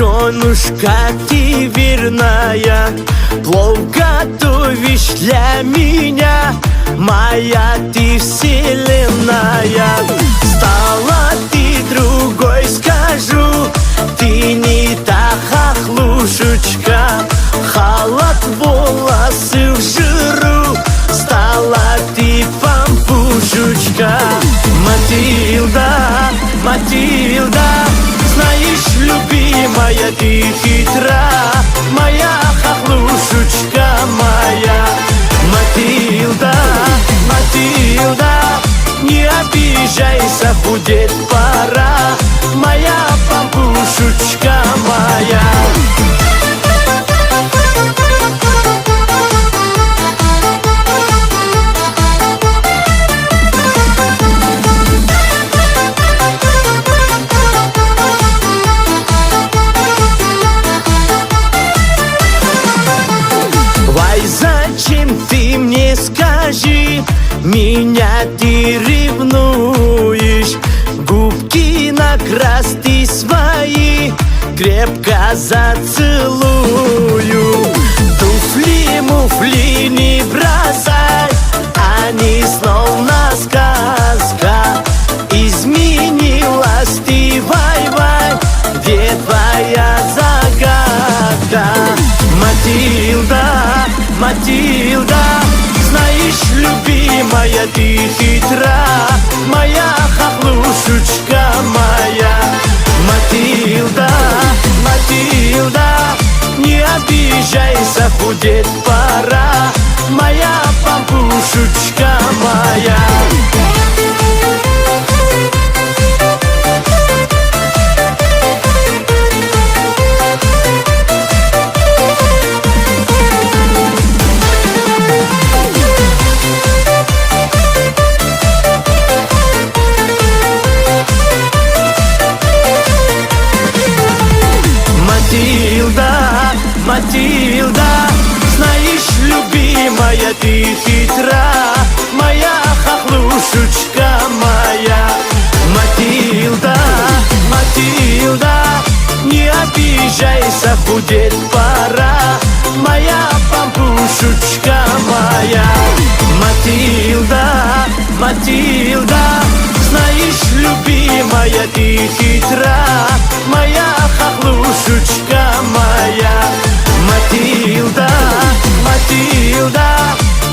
Женушка, ты верная, плов готовишь для меня. Моя ты вселенная. Стала ты другой, скажу, ты не та хохлушечка. Халат, волосы в жиру, стала ты пампушечка. Матильда, Матильда, знаешь, любимая, ты хитра, моя хохлушечка моя. Матильда, Матильда, не обижайся, худеть пора, моя пампушечка моя. Зачем ты мне, скажи, меня ты ревнуешь? Губки накрась ты свои, крепко зацелую. Туфли-муфли не бросай, они словно сказка. Изменилась ты, вай-вай, где твоя загадка? Матильда, Матильда, знаешь, любимая, ты хитра, моя хохлушечка моя. Матильда, Матильда, не обижайся, худеть пора, моя пампушечка моя. Матильда, Матильда, знаешь, любимая, ты хитра, моя хохлушечка моя. Матильда, Матильда, не обижайся, худеть пора, моя пампушечка моя. Матильда, Матильда, знаешь, любимая, ты хитра, моя хохлушечка моя. Матильда, Матильда,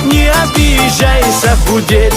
не обижайся, худеть